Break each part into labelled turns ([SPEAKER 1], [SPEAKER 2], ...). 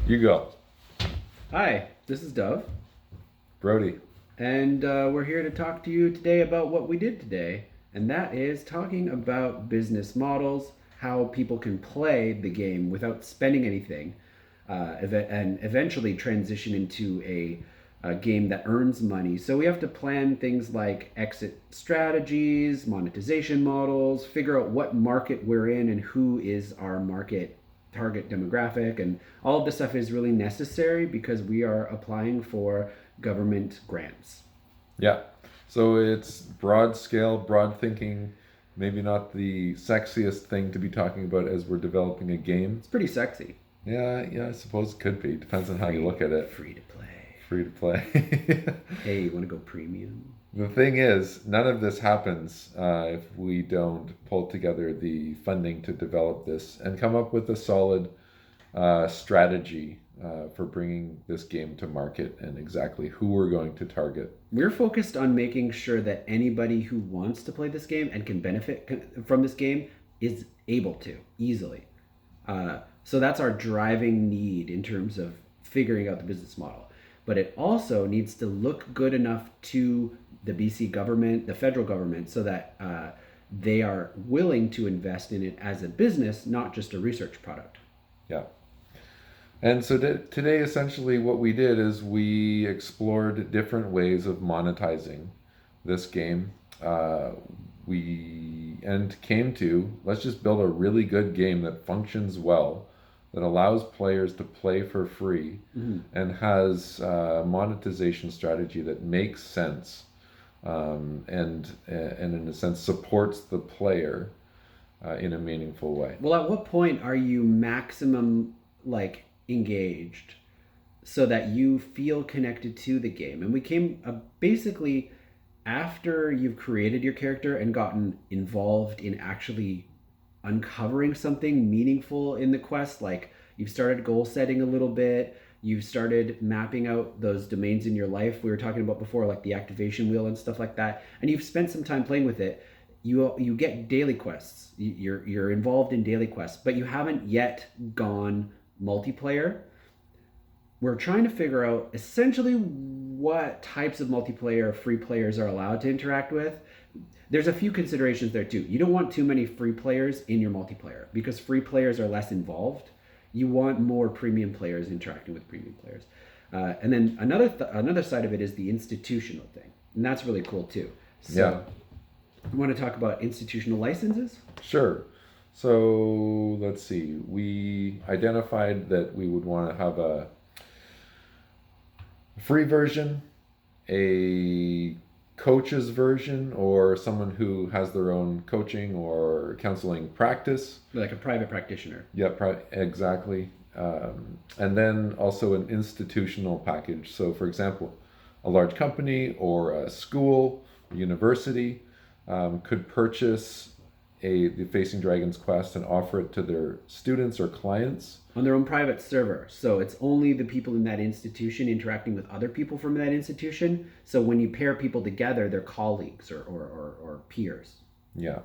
[SPEAKER 1] You go.
[SPEAKER 2] Hi, this is Dove,
[SPEAKER 1] Brody.
[SPEAKER 2] and we're here to talk to you today about what we did today, and that is talking about business models, how people can play the game without spending anything, and eventually transition into a game that earns money. So we have to plan things like exit strategies, monetization models, figure out what market we're in and who is our market target demographic, and all of this stuff is really necessary because we are applying for government grants.
[SPEAKER 1] Yeah. So it's broad scale, broad thinking, maybe not the sexiest thing to be talking about as we're developing a game.
[SPEAKER 2] It's pretty sexy.
[SPEAKER 1] Yeah, I suppose it could be. Depends on how you
[SPEAKER 2] Free,
[SPEAKER 1] look at it.
[SPEAKER 2] free to play.
[SPEAKER 1] Free to play.
[SPEAKER 2] Hey, you want to go premium?
[SPEAKER 1] The thing is, none of this happens if we don't pull together the funding to develop this and come up with a solid strategy for bringing this game to market and exactly who we're going to target.
[SPEAKER 2] We're focused on making sure that anybody who wants to play this game and can benefit from this game is able to easily. So that's our driving need in terms of figuring out the business model. But it also needs to look good enough to the BC government, the federal government, so that they are willing to invest in it as a business, not just a research product.
[SPEAKER 1] Yeah. And so today, essentially, what we did is we explored different ways of monetizing this game. We and came to let's just build a really good game that functions well, that allows players to play for free,
[SPEAKER 2] Mm-hmm.
[SPEAKER 1] and has a monetization strategy that makes sense, and in a sense supports the player in a meaningful way.
[SPEAKER 2] Well, at what point are you maximum like engaged so that you feel connected to the game? And we came basically after you've created your character and gotten involved in actually uncovering something meaningful in the quest, like you've started goal setting a little bit, you've started mapping out those domains in your life we were talking about before, like the activation wheel and stuff like that, and you've spent some time playing with it. You get daily quests. You're involved in daily quests, but you haven't yet gone multiplayer. We're trying to figure out essentially what types of multiplayer free players are allowed to interact with. There's a few considerations there too. You don't want too many free players in your multiplayer because free players are less involved. You want more premium players interacting with premium players. And then another side of it is the institutional thing, and that's really cool too.
[SPEAKER 1] Yeah.
[SPEAKER 2] So, you want to talk about institutional licenses?
[SPEAKER 1] Sure. So let's see. We identified that we would want to have a free version, a coach's version, or someone who has their own coaching or counseling practice.
[SPEAKER 2] Like a private practitioner.
[SPEAKER 1] Yeah, exactly. And then also an institutional package. So, for example, a large company or a school, university could purchase the Facing Dragons quest and offer it to their students or clients.
[SPEAKER 2] On their own private server. So it's only the people in that institution interacting with other people from that institution. So when you pair people together, they're colleagues or peers.
[SPEAKER 1] Yeah.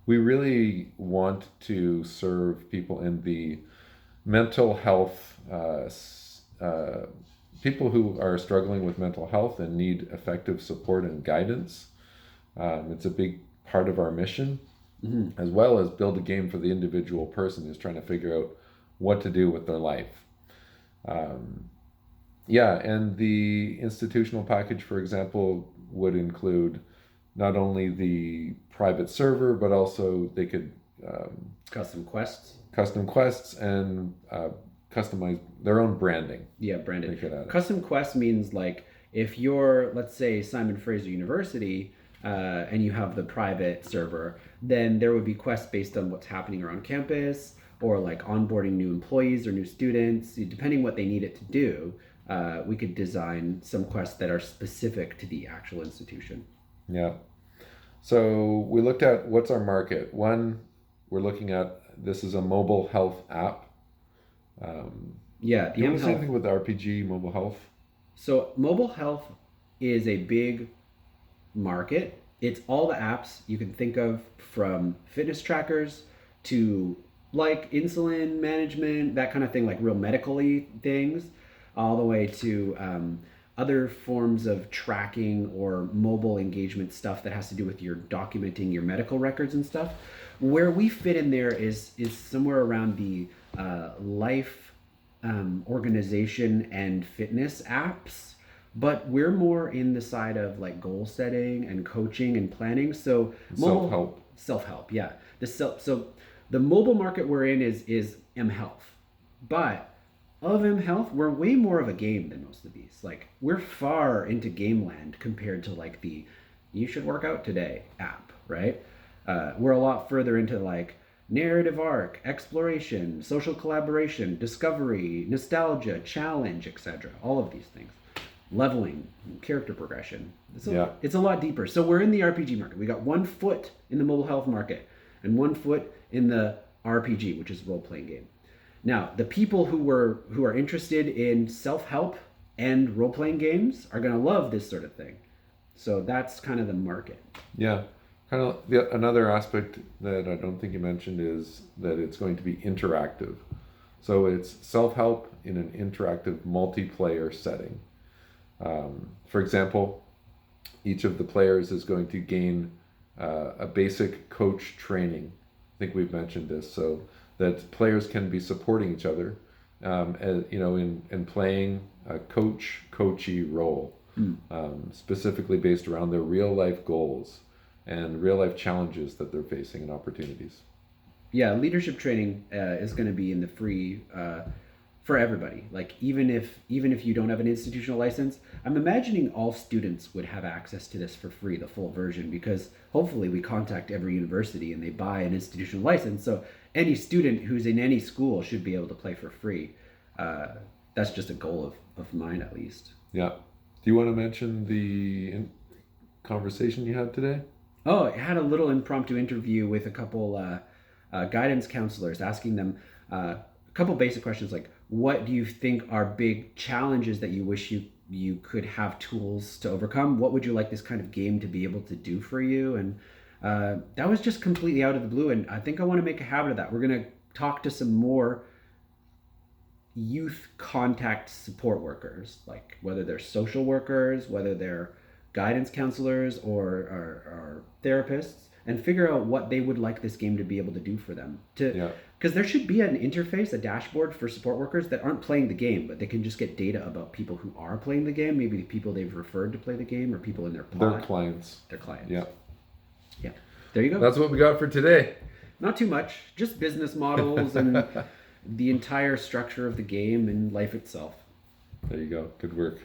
[SPEAKER 1] We really want to serve people in the mental health, people who are struggling with mental health and need effective support and guidance. It's a big part of our mission, as well as build a game for the individual person who's trying to figure out what to do with their life. Yeah, and the institutional package, for example, would include not only the private server, but also they could
[SPEAKER 2] Custom quests.
[SPEAKER 1] custom quests and customize their own branding.
[SPEAKER 2] Yeah, branded.
[SPEAKER 1] They could add it.
[SPEAKER 2] Custom quest means like if you're, let's say, Simon Fraser University, and you have the private server, then there would be quests based on what's happening around campus or like onboarding new employees or new students. Depending what they need it to do, we could design some quests that are specific to the actual institution.
[SPEAKER 1] Yeah. So we looked at what's our market. One, we're looking at this is a mobile health app.
[SPEAKER 2] Yeah,
[SPEAKER 1] Do
[SPEAKER 2] the
[SPEAKER 1] you
[SPEAKER 2] M
[SPEAKER 1] want to say
[SPEAKER 2] Health.
[SPEAKER 1] anything with RPG mobile health?
[SPEAKER 2] So mobile health is a big market. It's all the apps you can think of, from fitness trackers to like insulin management, that kind of thing, like real medically things, all the way to other forms of tracking or mobile engagement stuff that has to do with your documenting your medical records and stuff. Where we fit in there is somewhere around the life organization and fitness apps, but we're more in the side of like goal setting and coaching and planning. So
[SPEAKER 1] Self-help.
[SPEAKER 2] self-help, yeah. So the mobile market we're in is M Health, but of M Health, we're way more of a game than most of these. Like we're far into game land compared to like the "you should work out today" app, right? We're a lot further into like narrative arc, exploration, social collaboration, discovery, nostalgia, challenge, etc. All of these things, leveling, character progression. It's a lot deeper. So we're in the RPG market. We got 1 foot in the mobile health market and 1 foot in the RPG, which is role playing game. Now, the people who are interested in self-help and role-playing games are going to love this sort of thing. So that's kind of the market.
[SPEAKER 1] Yeah. Another aspect that I don't think you mentioned is that it's going to be interactive. So it's self-help in an interactive multiplayer setting. For example, each of the players is going to gain a basic coach training. I think we've mentioned this. So that players can be supporting each other, in playing a coachy role, specifically based around their real life goals and real life challenges that they're facing and opportunities.
[SPEAKER 2] Yeah, leadership training is going to be in the free for everybody. Like even if you don't have an institutional license, I'm imagining all students would have access to this for free, the full version, because hopefully we contact every university and they buy an institutional license. So any student who's in any school should be able to play for free. That's just a goal of mine, at least.
[SPEAKER 1] Yeah. Do you want to mention the conversation you had today?
[SPEAKER 2] Oh, I had a little impromptu interview with a couple guidance counselors, asking them a couple basic questions like, what do you think are big challenges that you wish you could have tools to overcome? What would you like this kind of game to be able to do for you? And that was just completely out of the blue. And I think I want to make a habit of that. We're going to talk to some more youth contact support workers, like whether they're social workers, whether they're guidance counselors or therapists, and figure out what they would like this game to be able to do for them. Because there should be an interface, a dashboard for support workers that aren't playing the game, but they can just get data about people who are playing the game, maybe the people they've referred to play the game or people in their pod.
[SPEAKER 1] Their clients.
[SPEAKER 2] Yeah. There you go.
[SPEAKER 1] That's what we got for today.
[SPEAKER 2] Not too much, just business models and the entire structure of the game and life itself.
[SPEAKER 1] There you go. Good work.